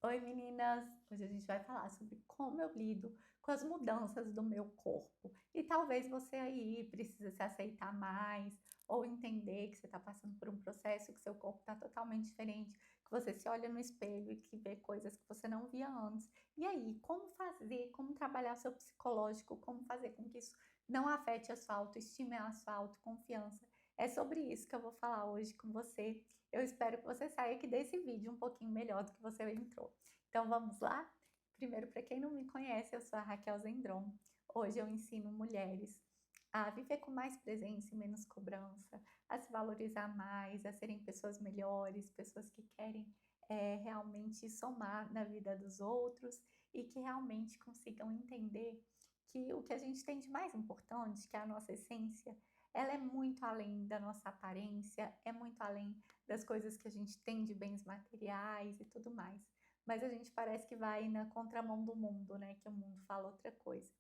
Oi meninas! Hoje a gente vai falar sobre como eu lido com as mudanças do meu corpo. E talvez você aí precisa se aceitar mais ou entender que você está passando por um processo, que seu corpo está totalmente diferente, que você se olha no espelho e que vê coisas que você não via antes. E aí, como fazer, como trabalhar seu psicológico, como fazer com que isso não afete a sua autoestima e a sua autoconfiança. É sobre isso que eu vou falar hoje com você. Eu espero que você saia aqui desse vídeo um pouquinho melhor do que você entrou. Então vamos lá? Primeiro, para quem não me conhece, eu sou a Raquel Zendron. Hoje eu ensino mulheres a viver com mais presença e menos cobrança, a se valorizar mais, a serem pessoas melhores, pessoas que querem realmente somar na vida dos outros e que realmente consigam entender que o que a gente tem de mais importante, que é a nossa essência, ela é muito além da nossa aparência, é muito além das coisas que a gente tem de bens materiais e tudo mais. Mas a gente parece que vai na contramão do mundo, né? Que o mundo fala outra coisa.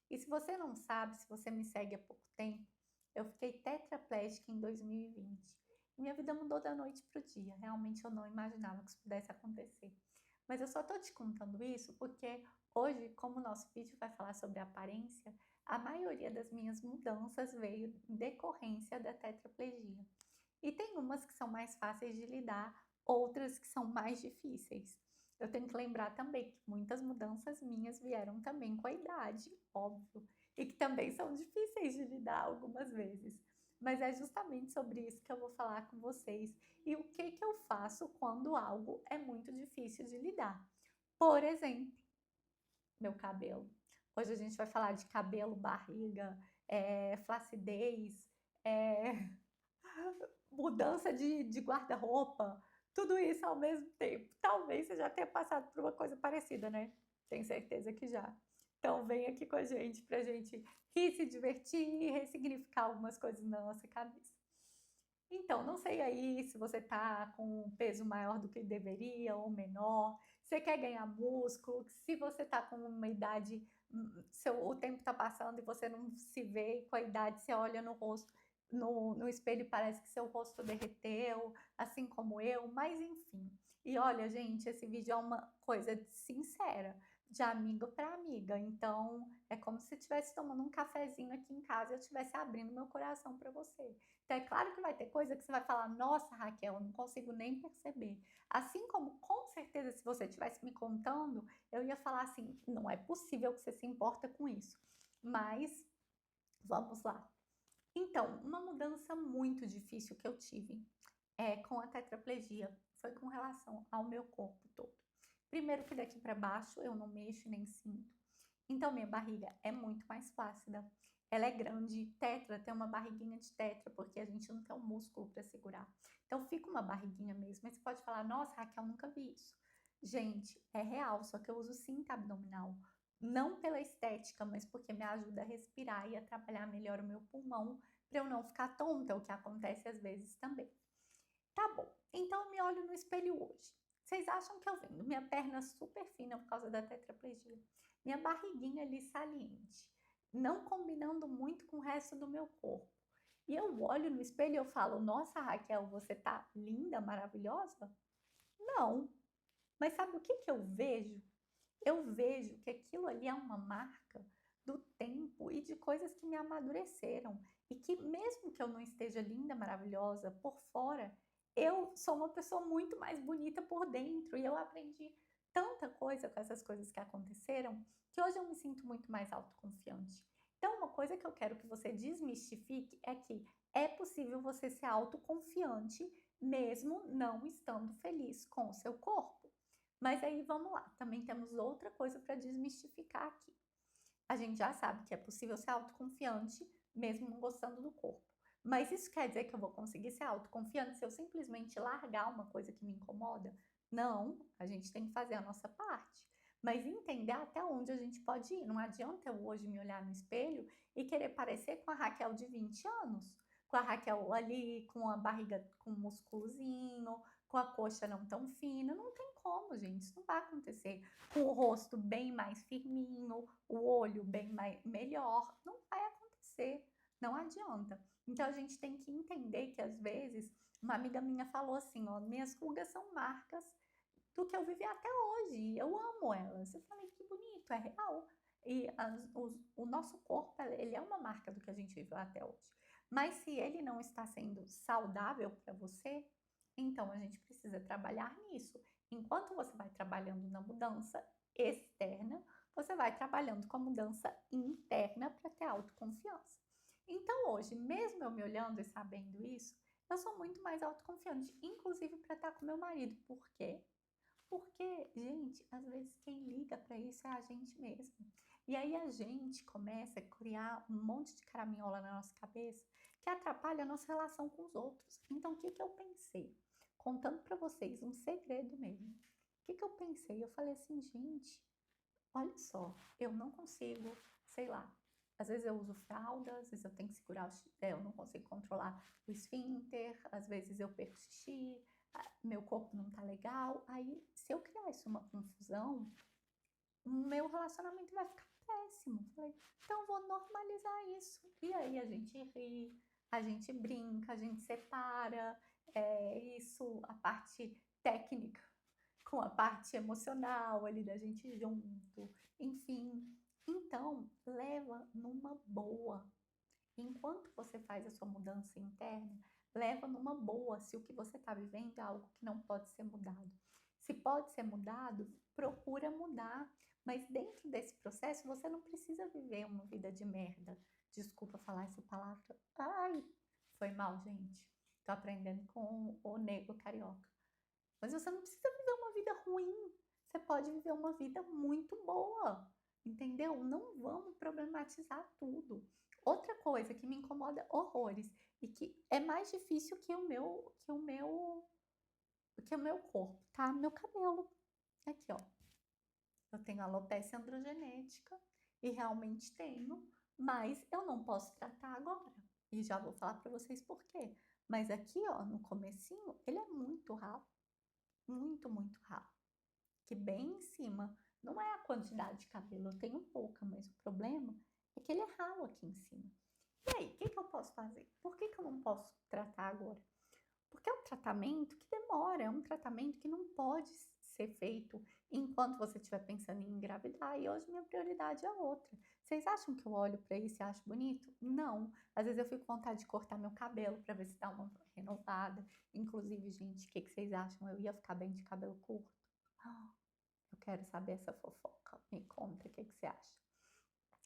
E se você não sabe, se você me segue há pouco tempo, eu fiquei tetraplégica em 2020. E minha vida mudou da noite para o dia. Realmente eu não imaginava que isso pudesse acontecer. Mas eu só tô te contando isso porque hoje, como o nosso vídeo vai falar sobre aparência, a maioria das minhas mudanças veio em decorrência da tetraplegia. E tem umas que são mais fáceis de lidar, outras que são mais difíceis. Eu tenho que lembrar também que muitas mudanças minhas vieram também com a idade, óbvio, e que também são difíceis de lidar algumas vezes. Mas é justamente sobre isso que eu vou falar com vocês e o que que eu faço quando algo é muito difícil de lidar. Por exemplo, meu cabelo. Hoje a gente vai falar de cabelo, barriga, flacidez, é, mudança de guarda-roupa, tudo isso ao mesmo tempo. Talvez você já tenha passado por uma coisa parecida, né? Tenho certeza que já. Então vem aqui com a gente pra gente rir, se divertir e ressignificar algumas coisas na nossa cabeça. Então, não sei aí se você tá com um peso maior do que deveria ou menor, você quer ganhar músculo, se você tá com uma idade, o tempo tá passando e você não se vê, e com a idade você olha no rosto, no espelho e parece que seu rosto derreteu, assim como eu, mas enfim. E olha, gente, esse vídeo é uma coisa sincera, de amiga para amiga. Então, é como se estivesse tomando um cafezinho aqui em casa e eu estivesse abrindo meu coração para você. Então, é claro que vai ter coisa que você vai falar, nossa, Raquel, eu não consigo nem perceber. Assim como, com certeza, se você estivesse me contando, eu ia falar assim, não é possível que você se importa com isso. Mas, vamos lá. Então, uma mudança muito difícil que eu tive com a tetraplegia foi com relação ao meu corpo todo. Primeiro que daqui para baixo eu não mexo nem sinto. Então, minha barriga é muito mais flácida. Ela é grande, tetra tem uma barriguinha de tetra, porque a gente não tem um músculo para segurar. Então, fica uma barriguinha mesmo. Mas você pode falar, nossa, Raquel, nunca vi isso. Gente, é real, só que eu uso cinta abdominal. Não pela estética, mas porque me ajuda a respirar e a trabalhar melhor o meu pulmão, para eu não ficar tonta, o que acontece às vezes também. Tá bom, então eu me olho no espelho hoje. Vocês acham que eu vendo minha perna super fina por causa da tetraplegia? Minha barriguinha ali saliente, não combinando muito com o resto do meu corpo. E eu olho no espelho e eu falo, nossa, Raquel, você tá linda, maravilhosa? Não. Mas sabe o que que eu vejo? Eu vejo que aquilo ali é uma marca do tempo e de coisas que me amadureceram. E que mesmo que eu não esteja linda, maravilhosa por fora, eu sou uma pessoa muito mais bonita por dentro. E eu aprendi tanta coisa com essas coisas que aconteceram, que hoje eu me sinto muito mais autoconfiante. Então, uma coisa que eu quero que você desmistifique é que é possível você ser autoconfiante mesmo não estando feliz com o seu corpo. Mas aí vamos lá, também temos outra coisa para desmistificar aqui. A gente já sabe que é possível ser autoconfiante mesmo não gostando do corpo. Mas isso quer dizer que eu vou conseguir ser autoconfiante se eu simplesmente largar uma coisa que me incomoda? Não, a gente tem que fazer a nossa parte. Mas entender até onde a gente pode ir. Não adianta eu hoje me olhar no espelho e querer parecer com a Raquel de 20 anos. Com a Raquel ali, com a barriga com um músculozinho, com a coxa não tão fina. Não tem como, gente. Isso não vai acontecer. Com o rosto bem mais firminho, o olho bem mais, melhor. Não vai acontecer. Não adianta. Então a gente tem que entender que às vezes, uma amiga minha falou assim, ó, minhas rugas são marcas do que eu vivi até hoje. Eu amo elas. Eu falei, que bonito, é real. E o nosso corpo, ele é uma marca do que a gente viveu até hoje. Mas se ele não está sendo saudável para você, então a gente precisa trabalhar nisso. Enquanto você vai trabalhando na mudança externa, você vai trabalhando com a mudança interna para ter autoconfiança. Então hoje, mesmo eu me olhando e sabendo isso, eu sou muito mais autoconfiante, inclusive para estar com meu marido. Por quê? Porque, gente, às vezes quem liga para isso é a gente mesmo. E aí a gente começa a criar um monte de caraminhola na nossa cabeça que atrapalha a nossa relação com os outros. Então, o que que eu pensei? Contando para vocês um segredo mesmo. O que que eu pensei? Eu falei assim, gente, olha só, eu não consigo, sei lá, às vezes eu uso fralda, às vezes eu tenho que segurar, eu não consigo controlar o esfíncter, às vezes eu perco xixi, meu corpo não tá legal. Aí, se eu criar isso uma confusão, o meu relacionamento vai ficar péssimo. Falei, então vou normalizar isso. E aí a gente ri, a gente brinca, a gente separa, isso, a parte técnica com a parte emocional ali da gente junto, enfim. Então, leva numa boa. Enquanto você faz a sua mudança interna, leva numa boa se o que você está vivendo é algo que não pode ser mudado. Se pode ser mudado, procura mudar. Mas dentro desse processo, você não precisa viver uma vida de merda. Desculpa falar essa palavra. Ai, foi mal, gente. Tô aprendendo com o nego carioca. Mas você não precisa viver uma vida ruim. Você pode viver uma vida muito boa. Entendeu? Não vamos problematizar tudo. Outra coisa que me incomoda horrores e que é mais difícil que o meu corpo, tá? Meu cabelo. Aqui, ó. Eu tenho alopecia androgenética e realmente tenho, mas eu não posso tratar agora. E já vou falar para vocês por quê. Mas aqui, ó, no comecinho, ele é muito ralo, muito, muito ralo. Que bem em cima, não é a quantidade de cabelo, eu tenho pouca, mas o problema é que ele é ralo aqui em cima. E aí, o que que eu posso fazer? Por que que eu não posso tratar agora? Porque é um tratamento que demora, é um tratamento que não pode ser feito enquanto você estiver pensando em engravidar. E hoje minha prioridade é outra. Vocês acham que eu olho para isso e acho bonito? Não. Às vezes eu fico com vontade de cortar meu cabelo para ver se dá uma renovada. Inclusive, gente, o que que vocês acham? Eu ia ficar bem de cabelo curto? Ah, eu quero saber essa fofoca. Me conta o que que você acha.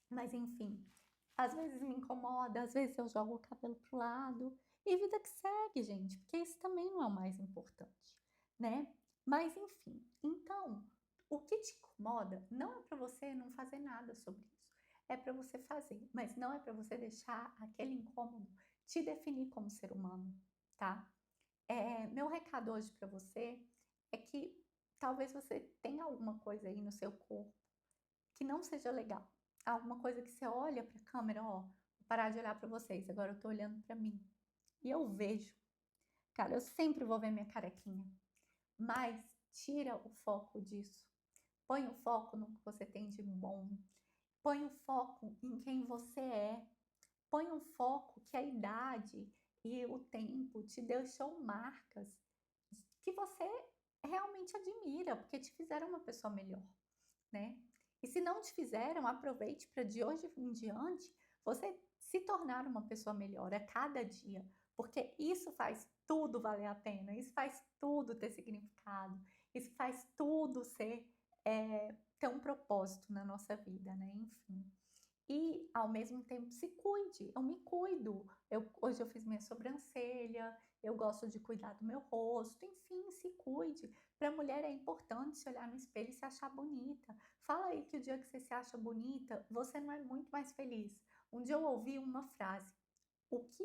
Mas enfim, às vezes me incomoda, às vezes eu jogo o cabelo pro lado. E vida que segue, gente, porque isso também não é o mais importante, né? Mas enfim, então, o que te incomoda não é para você não fazer nada sobre isso. É para você fazer, mas não é para você deixar aquele incômodo te definir como ser humano, tá? Meu recado hoje para você é que talvez você tenha alguma coisa aí no seu corpo que não seja legal. Alguma coisa que você olha para a câmera, ó, vou parar de olhar para vocês, agora eu tô olhando para mim. E eu vejo. Cara, eu sempre vou ver minha carequinha. Mas tira o foco disso. Põe o foco no que você tem de bom. Põe o foco em quem você é. Põe o foco que a idade e o tempo te deixou marcas que você realmente admira, porque te fizeram uma pessoa melhor, né? E se não te fizeram, aproveite para de hoje em diante você se tornar uma pessoa melhor a cada dia, porque isso faz tudo valer a pena, isso faz tudo ter significado, isso faz tudo ter um propósito na nossa vida, né? Enfim. E, ao mesmo tempo, se cuide. Eu me cuido. Hoje eu fiz minha sobrancelha, eu gosto de cuidar do meu rosto. Enfim, se cuide. Para a mulher é importante se olhar no espelho e se achar bonita. Fala aí que o dia que você se acha bonita, você não é muito mais feliz. Um dia eu ouvi uma frase: o que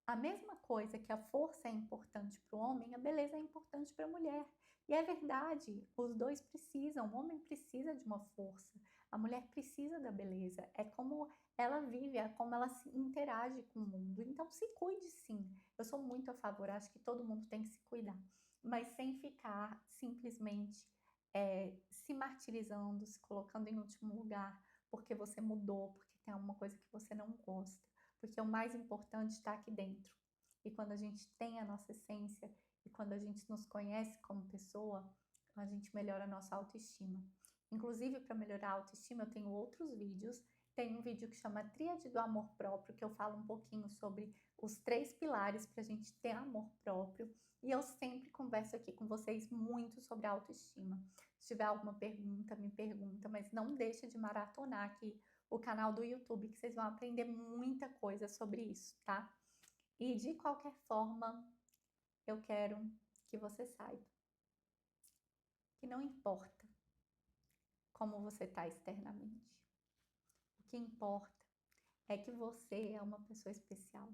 a mesma coisa que a força é importante para o homem, a beleza é importante para a mulher. E é verdade, os dois precisam. O homem precisa de uma força, a mulher precisa da beleza. É como ela vive, é como ela se interage com o mundo. Então, se cuide sim. Eu sou muito a favor, acho que todo mundo tem que se cuidar, mas sem ficar simplesmente se martirizando, se colocando em último lugar, porque você mudou, porque tem alguma coisa que você não gosta. Porque o mais importante está aqui dentro. E quando a gente tem a nossa essência e quando a gente nos conhece como pessoa, Então, a gente melhora a nossa autoestima. Inclusive, para melhorar a autoestima, eu tenho outros vídeos. Tem um vídeo que chama Tríade do Amor Próprio, que eu falo um pouquinho sobre os 3 pilares para a gente ter amor próprio. E eu sempre converso aqui com vocês muito sobre autoestima. Se tiver alguma pergunta, me pergunta, mas não deixa de maratonar aqui o canal do YouTube, que vocês vão aprender muita coisa sobre isso, tá? E de qualquer forma, eu quero que você saiba que não importa como você está externamente. O que importa é que você é uma pessoa especial.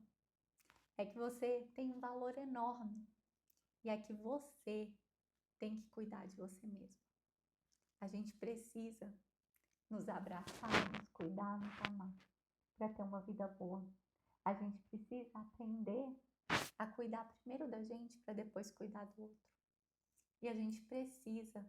É que você tem um valor enorme. E é que você tem que cuidar de você mesmo. A gente precisa nos abraçar, nos cuidar, nos amar para ter uma vida boa. A gente precisa aprender a cuidar primeiro da gente para depois cuidar do outro. E a gente precisa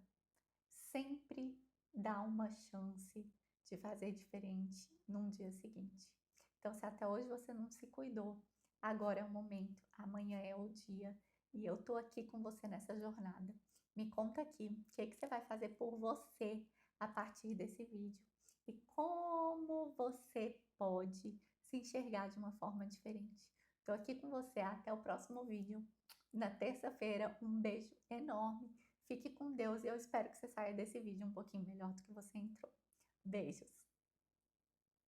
sempre dar uma chance de fazer diferente num dia seguinte. Então, se até hoje você não se cuidou, agora é o momento, amanhã é o dia e eu tô aqui com você nessa jornada. Me conta aqui o que você vai fazer por você a partir desse vídeo e como você pode se enxergar de uma forma diferente. Tô aqui com você, até o próximo vídeo. Na terça-feira, um beijo enorme. Fique com Deus e eu espero que você saia desse vídeo um pouquinho melhor do que você entrou. Beijos!